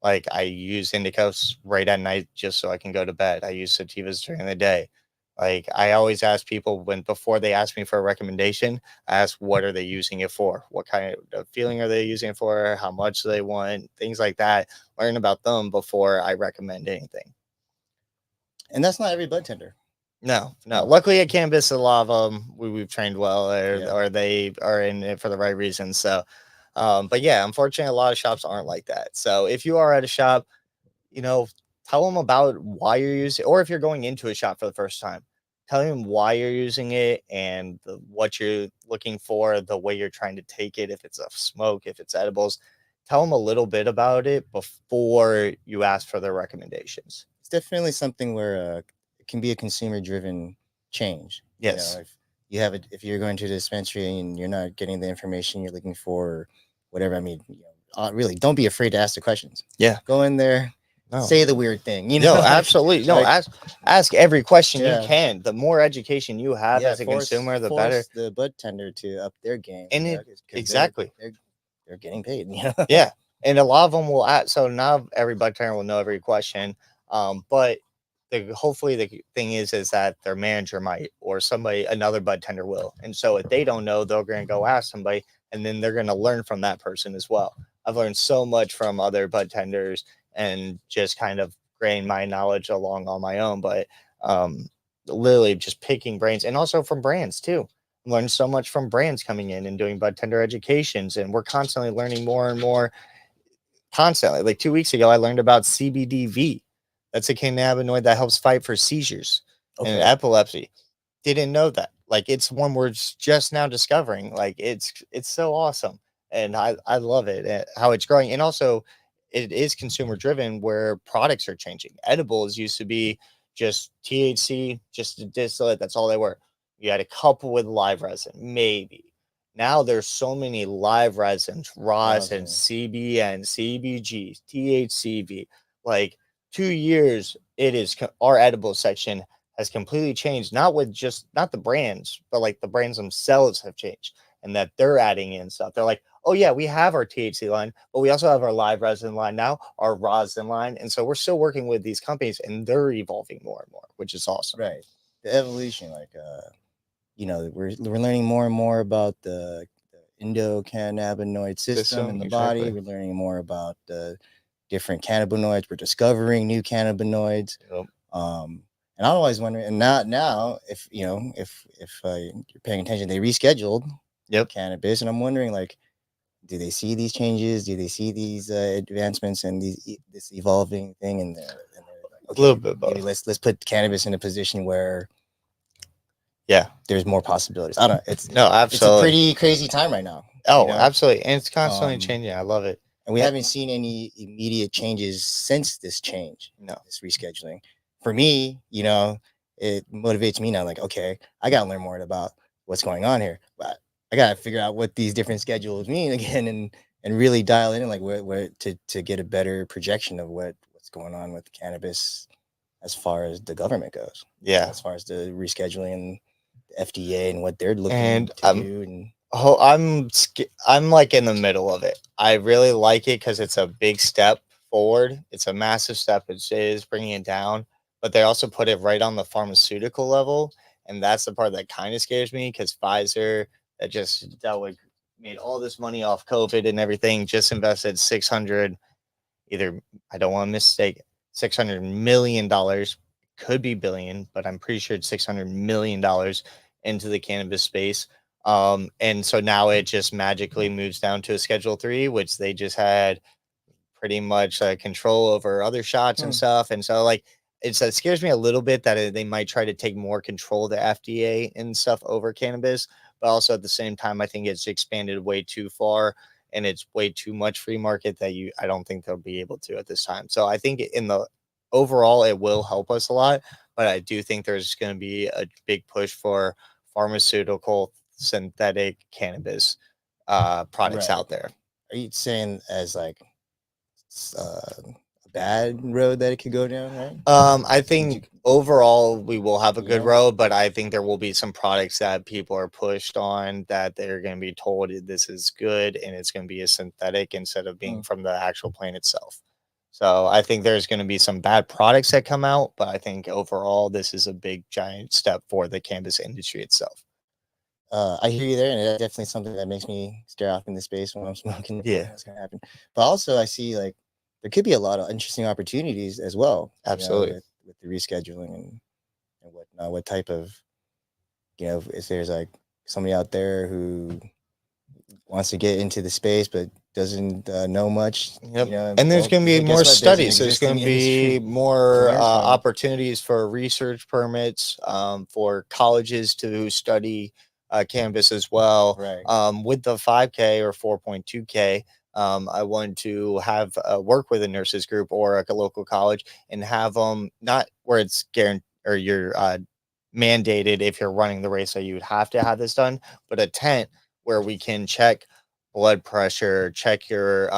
like I use indicas right at night just so I can go to bed. I use sativas during the day. Like I always ask people before they ask me for a recommendation, I ask what are they using it for? What kind of feeling are they using it for? How much do they want? Things like that. Learn about them before I recommend anything. And that's not every bud tender. No. Luckily at Canvas, a lot of them we've trained well, Yeah. or they are in it for the right reasons. So, but yeah, unfortunately, a lot of shops aren't like that. So if you are at a shop, you know, tell them about why you're using, or if you're going into a shop for the first time, tell them why you're using it and what you're looking for, the way you're trying to take it, if it's a smoke, if it's edibles. Tell them a little bit about it before you ask for their recommendations. It's definitely something where it can be a consumer-driven change. Yes. You know, if you're going to the dispensary and you're not getting the information you're looking for, or whatever. I mean, really, don't be afraid to ask the questions. Yeah. Go in there. No. Say the weird thing. You know, No, absolutely. No, ask every question you can. The more education you have as a consumer, the better. The bud tender to up their game. And exactly. They're getting paid. Yeah. And a lot of them will ask. So now every bud tender will know every question. But hopefully the thing is that their manager might, or another bud tender will. And so if they don't know, they're going to go ask somebody, and then they're going to learn from that person as well. I've learned so much from other bud tenders and just kind of gain my knowledge along on my own, but literally just picking brains, and also from brands too. Learned so much from brands coming in and doing bud tender educations, and we're constantly learning more and more. Constantly, like 2 weeks ago, I learned about CBDV. That's a cannabinoid that helps fight for seizures and epilepsy. Didn't know that. Like, it's one we're just now discovering. Like, it's so awesome, and I love it, how it's growing, and also it is consumer driven, where products are changing. Edibles used to be just THC, just a distillate. That's all they were. You had a couple with live resin, maybe. Now there's so many live resins, rosin, CBN, CBG, THCV. Like 2 years, our edible section has completely changed. Not the brands, but like the brands themselves have changed, and that they're adding in stuff. They're like, oh yeah, we have our THC line, but we also have our live resin line now, our rosin line. And so we're still working with these companies, and they're evolving more and more, which is awesome. Right. The evolution, like, we're learning more and more about the endocannabinoid system in the body. We're learning more about the different cannabinoids. We're discovering new cannabinoids. Yep. And I'm always wondering, and now if you're paying attention, they rescheduled cannabis, and I'm wondering, like, do they see these changes? Do they see these advancements and this evolving thing? And they're like, okay, a little bit both. Maybe let's put cannabis in a position where there's more possibilities. I don't know. Absolutely. It's a pretty crazy time right now. Oh, absolutely. And it's constantly changing. I love it. And we haven't seen any immediate changes since this change. This rescheduling. For me, it motivates me now. Like, okay, I got to learn more about what's going on here. But I got to figure out what these different schedules mean again, and really dial in, like, where to get a better projection of what's going on with cannabis as far as the government goes. Yeah. As far as the rescheduling and the FDA and what they're looking to do. And I'm like in the middle of it. I really like it because it's a big step forward. It's a massive step. It is bringing it down, but they also put it right on the pharmaceutical level. And that's the part that kind of scares me, because Pfizer, that just made all this money off COVID and everything, just invested $600 million, could be billion, but I'm pretty sure it's $600 million into the cannabis space. And so now it just magically moves down to a Schedule 3, which they just had pretty much control over other shots and stuff. And so, like, it scares me a little bit that they might try to take more control of the FDA and stuff over cannabis. But also at the same time, I think it's expanded way too far, and it's way too much free market that I don't think they'll be able to at this time. So I think in the overall, it will help us a lot, but I do think there's going to be a big push for pharmaceutical synthetic cannabis products out there. Are you saying as like a bad road that it could go down, right? I think overall we will have a good road, but I think there will be some products that people are pushed on that they're going to be told this is good, and it's going to be a synthetic instead of being from the actual plant itself. So I think there's going to be some bad products that come out, but I think overall this is a big giant step for the cannabis industry itself. I hear you there, and that's definitely something that makes me stare off in the space when I'm smoking. Yeah, what's gonna happen. But also, I see, like, there could be a lot of interesting opportunities as well. Absolutely, with the rescheduling and whatnot. What type of, if there's like somebody out there who wants to get into the space but doesn't know much. Yep. You know, And there's going to be guess more what? There's an studies. There's existing going to be industry to more learn from. opportunities for research permits for colleges to study cannabis as well. Right. With the 5K or 4.2K, I want to have work with a nurses group or a local college and have them not where it's guaranteed or you're mandated if you're running the race that you would have to have this done, but a tent where we can check blood pressure, check your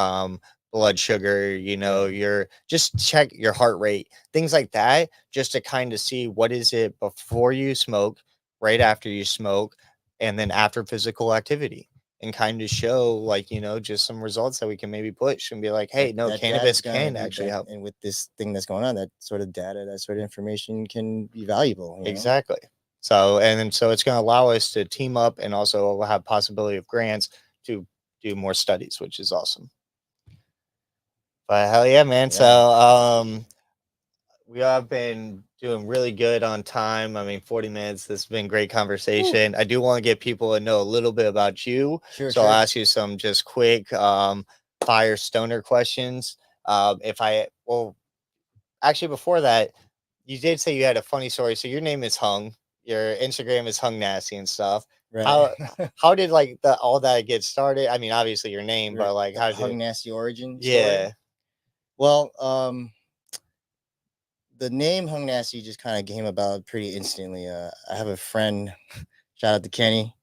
blood sugar, you know, your just check your heart rate, things like that, just to kind of see what is it before you smoke, right after you smoke, and then after physical activity. And kind of show, like, you know, just some results that we can maybe push and be like, hey, no, cannabis can actually help. And with this thing that's going on, that sort of data, that sort of information can be valuable. You know? Exactly. So, and then so it's going to allow us to team up and also have possibility of grants to do more studies, which is awesome. But hell yeah, man. Yeah. So, we have been doing really good on time. I mean, 40 minutes. This has been great conversation. Ooh. I do want to get people to know a little bit about you. Sure, so I'll ask you some just quick fire stoner questions. Actually, before that, you did say you had a funny story. So your name is Hung. Your Instagram is Hung Nasty and stuff. Right. How did like all that get started? I mean, obviously your name, but like how did Hung Nasty origin? Yeah. Story? Well, the name Hung Nasty just kind of came about pretty instantly. I have a friend, shout out to Kenny,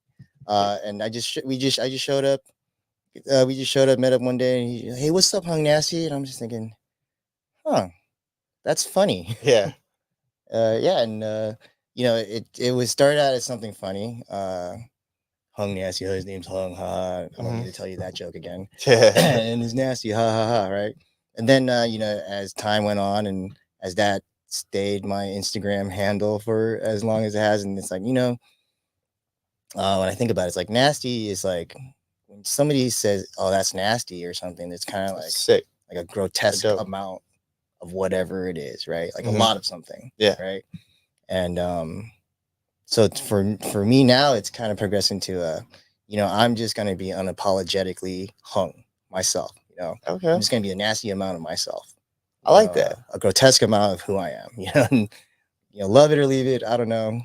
and I just showed up. We just showed up, met up one day, and he, hey, what's up, Hung Nasty? And I'm just thinking, huh, that's funny. Yeah. Yeah, and you know, it was started out as something funny. Hung Nasty, his name's Hung, ha. I don't need to tell you that joke again. Yeah. And it's nasty, ha ha ha, right? And then you know, as time went on, and as that stayed my Instagram handle for as long as it has, and it's like, you know, when I think about it, it's like nasty is like when somebody says, "Oh, that's nasty" or something. It's kind of like sick, like a grotesque amount of whatever it is, right? Like a lot of something, yeah, right? And so for me now, it's kind of progressing to you know, I'm just gonna be unapologetically hung myself. You know, okay, I'm just gonna be a nasty amount of myself. I like that, a grotesque amount of who I am. You know, and, you know, love it or leave it. I don't know.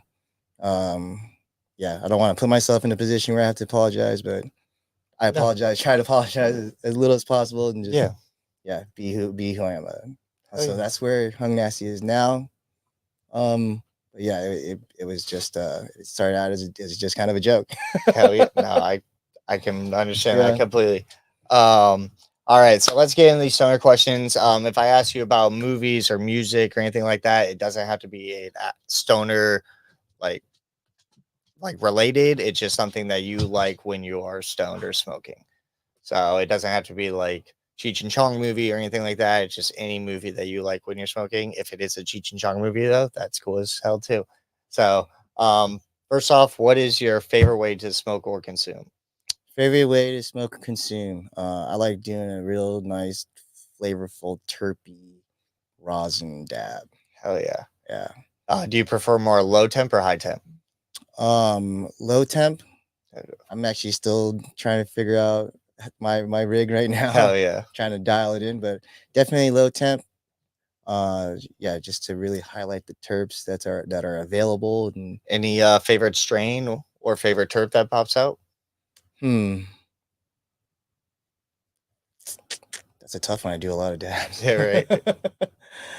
Yeah, I don't want to put myself in a position where I have to apologize, but I apologize. Try to apologize as little as possible, and just be who I am. So that's where Hung Nasty is now. But yeah, it was just it started out as just kind of a joke. Hell yeah, no, I can understand that completely. All right, so let's get into these stoner questions. If I ask you about movies or music or anything like that, it doesn't have to be a stoner like related. It's just something that you like when you are stoned or smoking. So it doesn't have to be like Cheech and Chong movie or anything like that. It's just any movie that you like when you're smoking. If it is a Cheech and Chong movie, though, that's cool as hell too. So, first off, what is your favorite way to smoke or consume? Favorite way to smoke or consume? I like doing a real nice, flavorful, terpy rosin dab. Hell yeah, yeah. Do you prefer more low temp or high temp? Low temp. I'm actually still trying to figure out my rig right now. Hell yeah, trying to dial it in, but definitely low temp. Yeah, just to really highlight the terps that are available. And any favorite strain or favorite terp that pops out? That's a tough one. I do a lot of dabs. Yeah, right.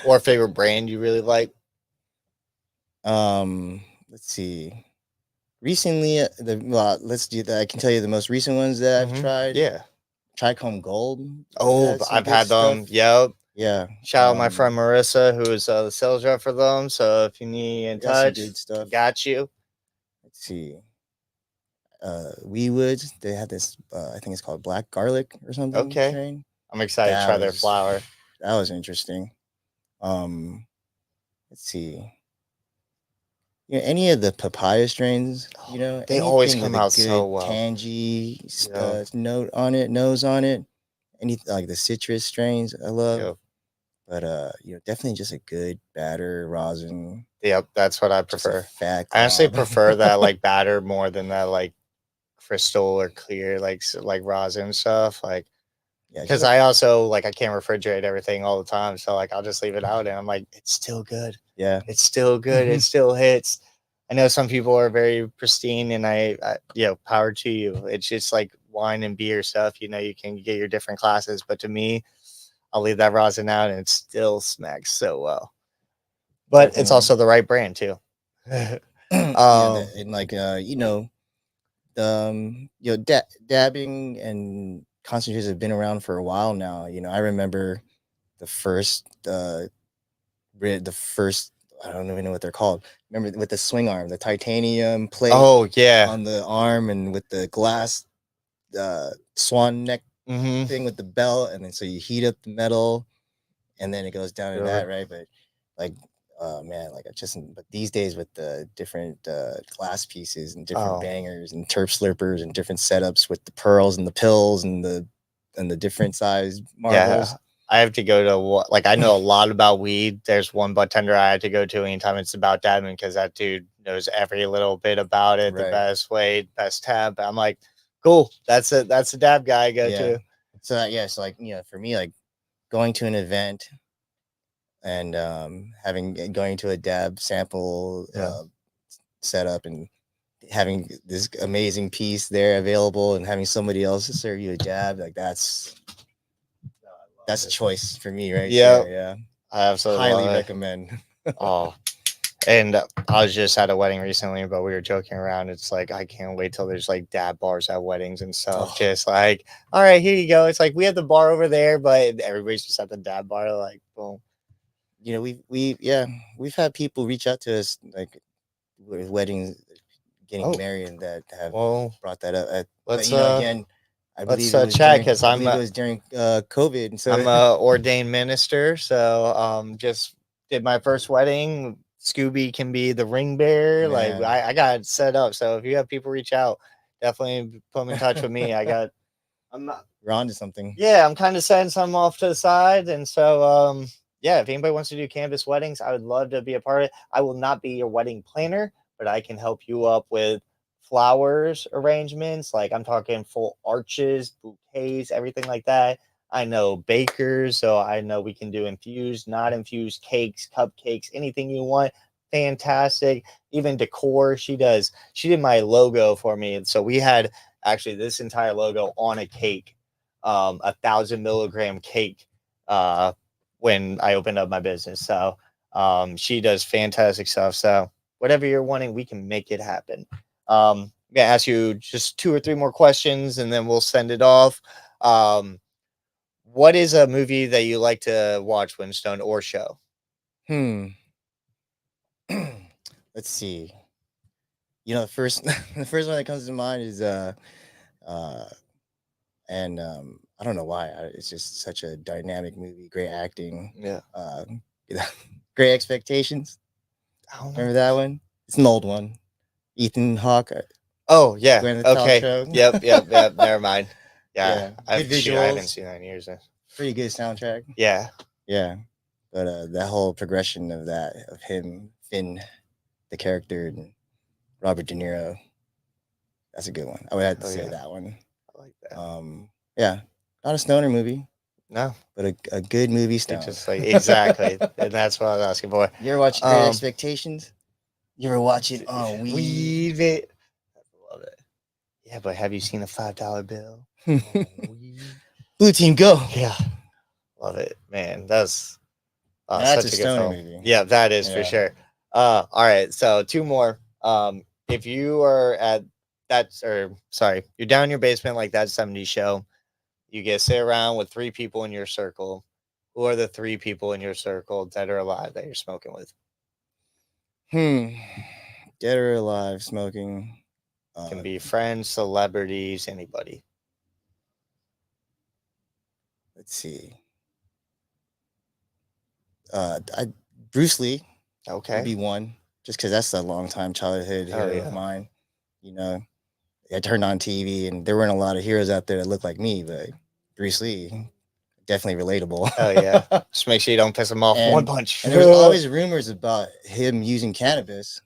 Or favorite brand you really like? Let's see. Recently, let's do that. I can tell you the most recent ones that I've tried. Yeah. Trichome Gold. Oh, I've had them. Yep. Yeah. Shout out my friend Marissa, who is the sales rep for them. So if you need in touch, good stuff. Got you. Let's see. Weewood, they had this. I think it's called Black Garlic or something. Okay. Strain. I'm excited to try their flower. That was interesting. Let's see. You know, any of the papaya strains, you know, they always come out so well. Tangy note on it, nose on it. Any like the citrus strains, I love. Yep. But you know, definitely just a good batter rosin. Yep, that's what I prefer. I honestly prefer that like batter more than that like crystal or clear, like rosin stuff, like. Yeah, Because I also like I can't refrigerate everything all the time, so like I'll just leave it out, and I'm like, it's still good. yeah, It's still good. It still hits. I know some people are very pristine, and power to you. It's just like wine and beer stuff. You know, you can get your different classes, but to me, I'll leave that rosin out, and it still smacks so well. But it's definitely. also the right brand too. Yeah, um, and like dabbing and concentrators have been around for a while now. I remember the first the first I don't even know what they're called. Remember with the swing arm, the titanium plate oh yeah, on the arm, and with the glass swan neck thing with the belt, and then so you heat up the metal, and then it goes down to that, right? But like, oh man, like but these days with the different glass pieces and different bangers and turf slurpers and different setups with the pearls and the pills and the different size marbles. Yeah, I have to go to like I know a lot about weed. There's one bartender I had to go to anytime it's about dabbing because that dude knows every little bit about it, the Right. best way, best tab. I'm like, cool. That's a dab guy I go to. So so like for me, like going to an event and going to a dab sample setup and having this amazing piece there available and having somebody else serve you a dab, like that's a choice for me, right? Yeah, I absolutely highly love it. recommend. Oh, and I was just at a wedding recently, but we were joking around. It's like I can't wait till there's like dab bars at weddings and stuff. Oh. Just like, all right, here you go. It's like we have the bar over there, but everybody's just at the dab bar. Like, boom. We've had people reach out to us like with weddings, getting married, that have brought that up. Let's again, I believe it was chat during, because I believe it was during COVID. And so I'm a ordained minister, so just did my first wedding. Scooby can be the ring bearer. Like Man. I got it set up. So if you have people reach out, definitely put them in touch with me. I'm not. You're onto something. Yeah, I'm kind of setting some off to the side, and so yeah, if anybody wants to do canvas weddings, I would love to be a part of it. I will not be your wedding planner, but I can help you up with flowers arrangements. Like I'm talking full arches, bouquets, everything like that. I know bakers, so I know we can do infused, not infused cakes, cupcakes, anything you want. Fantastic. Even decor, she does. She did my logo for me. So we had actually this entire logo on a cake, 1,000 milligram cake, when I opened up my business. So she does fantastic stuff. So whatever you're wanting, we can make it happen. I'm gonna ask you just 2 or 3 more questions, and then we'll send it off. What is a movie that you like to watch, Winstone, or show? Let's see. The first the first one that comes to mind is and I don't know why. It's just such a dynamic movie, great acting. Yeah. Great Expectations. Remember that one? It's an old one. Ethan Hawke. Oh yeah. Gwyneth Paltrow. Yep. Never mind. Yeah. Good visuals. I haven't seen that in years. Pretty good soundtrack. Yeah. Yeah. But that whole progression of him, Finn, the character, and Robert De Niro, that's a good one. I would have to say that one. I like that. Yeah. Not a stoner movie. No. But a good movie stoner. Just like exactly. And that's what I was asking for. You ever watch Great Expectations? You ever watch it on Weave It? I love it. Yeah, but have you seen a $5 bill? Blue Team Go. Yeah. Love it, man. That's that's such a good stoner film. movie. Yeah, that is for sure. All right, so 2 more. If you are at you're down in your basement like that 70s show, you get to sit around with 3 people in your circle. Who are the 3 people in your circle that are alive that you're smoking with? Dead or alive, smoking. Can be friends, celebrities, anybody. Let's see. Bruce Lee. Okay. Would be one, just because that's a long time childhood hero of mine. I turned on TV and there weren't a lot of heroes out there that looked like me, but Bruce Lee, definitely relatable. Oh yeah. Just make sure you don't piss him off one punch. And there was always rumors about him using cannabis.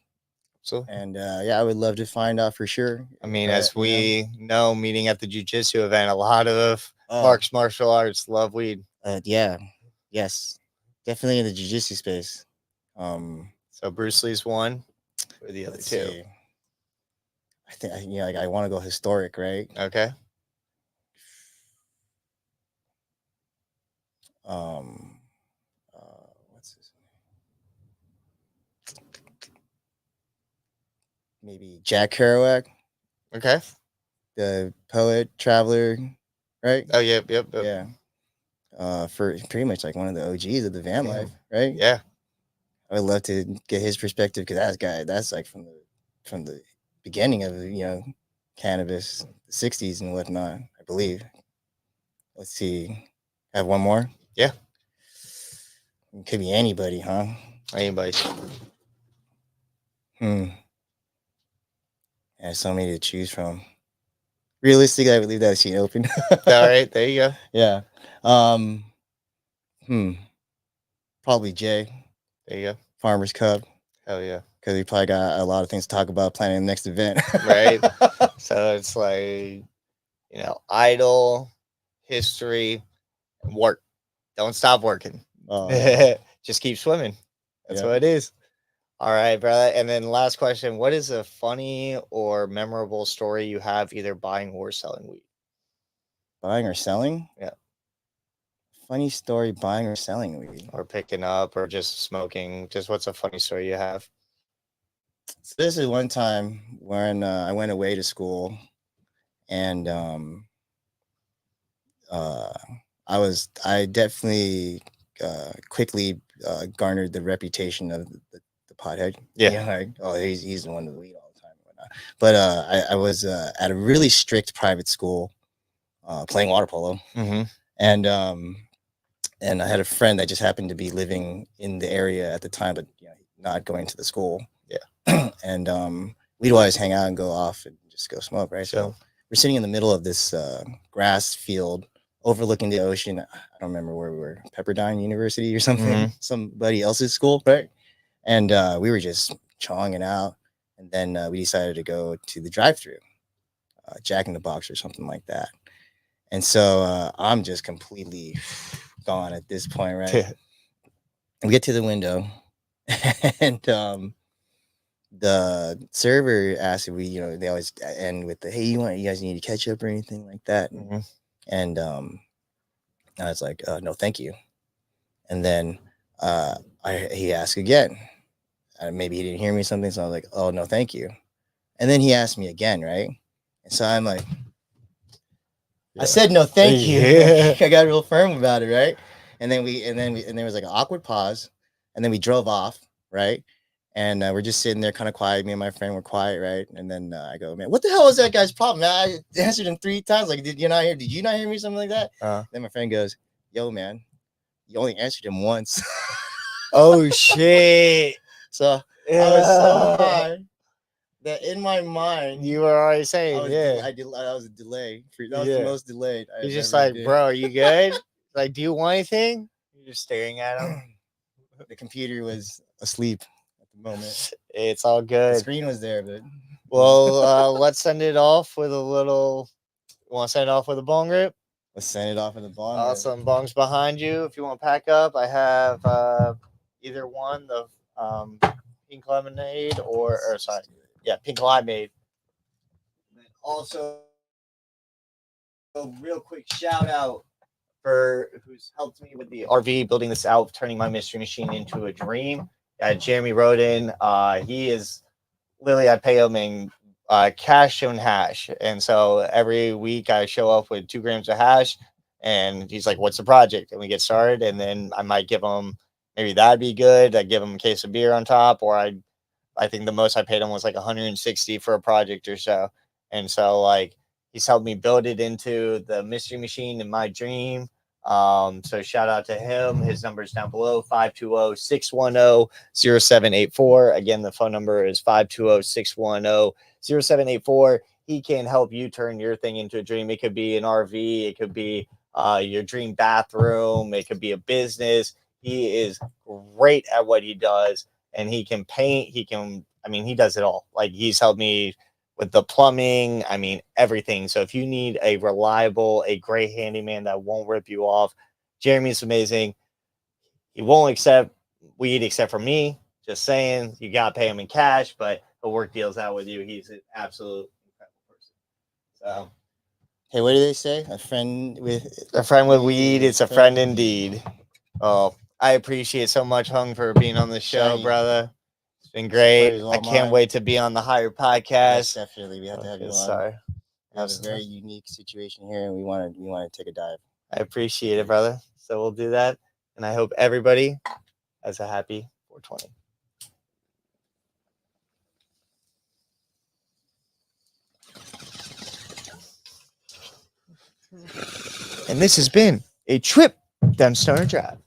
Absolutely. And yeah, I would love to find out for sure. I mean, But, as you we know, meeting at the jiu-jitsu event, a lot of Oh. Mark's martial arts love weed. Yeah, yes, definitely in the jiu-jitsu space. So Bruce Lee's one, or the other Let's two. see. I think like I want to go historic, right? Okay. Um, what's his name? Maybe Jack Kerouac, Okay. the poet, traveler, right? Oh, yep. Yeah. For pretty much like one of the OGs of the van life, right? Yeah. I would love to get his perspective because that's like from the beginning of cannabis, the '60s and whatnot, I believe. Let's see, have one more. Yeah. It could be anybody, huh? Anybody. There's so many to choose from. Realistically, I would leave that sheet open. All right. There you go. Yeah. Probably Jay, There you go. Farmer's Cup, Hell yeah. because we probably got a lot of things to talk about planning the next event. Right. So it's like, idle, history, and work. Don't stop working. Just keep swimming. That's what it is. All right, brother. And then last question. What is a funny or memorable story you have either buying or selling weed? Buying or selling? Yeah. Funny story buying or selling weed. Or picking up or just smoking? Just what's a funny story you have? So this is one time when I went away to school and I definitely quickly garnered the reputation of the pothead. Yeah. Like, oh, he's the one with the weed all the time and whatnot. But I was at a really strict private school playing water polo. Mm-hmm. And I had a friend that just happened to be living in the area at the time, but not going to the school. Yeah. And we'd always hang out and go off and just go smoke, right? So we're sitting in the middle of this grass field overlooking the ocean. I don't remember where we were, Pepperdine University or something, somebody else's school, right? And we were just chawing it out. And then we decided to go to the drive-thru, Jack in the Box or something like that. And so I'm just completely gone at this point, right? We get to the window and the server asked if we, they always end with the, hey, you guys need ketchup or anything like that? And I was like, no, thank you. And then he asked again. Maybe he didn't hear me or something. So I was like, oh, no, thank you. And then he asked me again, right? And so I'm like, I said no, thank you. I got real firm about it, right? And then there was like an awkward pause, and then we drove off, right? And we're just sitting there, kind of quiet. Me and my friend were quiet, right? And then I go, man, what the hell is that guy's problem? Man, I answered him 3 times. Like, did you not hear me? Something like that. Then my friend goes, yo, man, you only answered him once. Oh shit! So I was so high that in my mind you were already saying, I was a delay. That was the most delayed. He's just like, bro, are you good? Like, do you want anything? You're just staring at him. The computer was asleep at the moment. It's all good. The screen was there, but well, let's send it off with a little. You want to send it off with a bong rip? Let's send it off with a bong. Awesome. Bongs behind you. If you want to pack up, I have either one, the pink lemonade or sorry. Yeah, pink limeade. And then also, a real quick shout out for who's helped me with the RV, building this out, turning my mystery machine into a dream. Jeremy Roden. He is literally, I pay him in cash and hash. And so every week I show up with 2 grams of hash and he's like, what's the project? And we get started. And then I might give him, maybe that'd be good. I give him a case of beer on top, or I think the most I paid him was like 160 for a project or so. And so like he's helped me build it into the mystery machine in my dream. So shout out to him. His number is down below, 520-610-0784. Again, the phone number is 520-610-0784. He can help you turn your thing into a dream. It could be an RV. It could be your dream bathroom. It could be a business. He is great at what he does. And he can paint. I mean, he does it all. Like, he's helped me with the plumbing. I mean, everything. So if you need a reliable, a great handyman that won't rip you off, Jeremy's amazing. He won't accept weed except for me. Just saying, you got to pay him in cash, but he'll work deals out with you. He's an absolute incredible person. So, Hey, what do they say? A friend with weed, it's a friend indeed. Oh, I appreciate so much, Hung, for being on the show, Shaggy. brother. It's been great. Pleasure's all I can't mine. wait to be on the Higher Podcast. Yes, definitely. We have to have you on. Sorry. We have a very unique situation here, and we want to take a dive. I appreciate it, brother. So we'll do that, and I hope everybody has a happy 420. And this has been a trip down Stoner Drive.